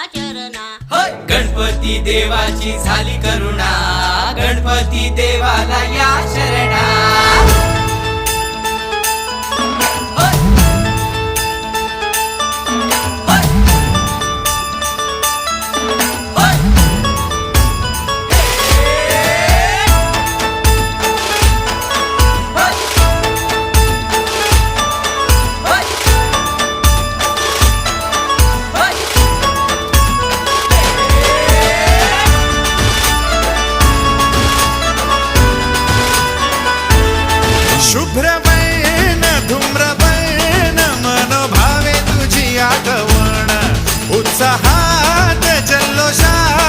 चरणा गणपती देवाची झाली करुणा, गणपती देवाला या शरणा। शुभ्रवैन धूम्रवैन मनोभावे तुझी आठवण, उत्साहात जल्लोषात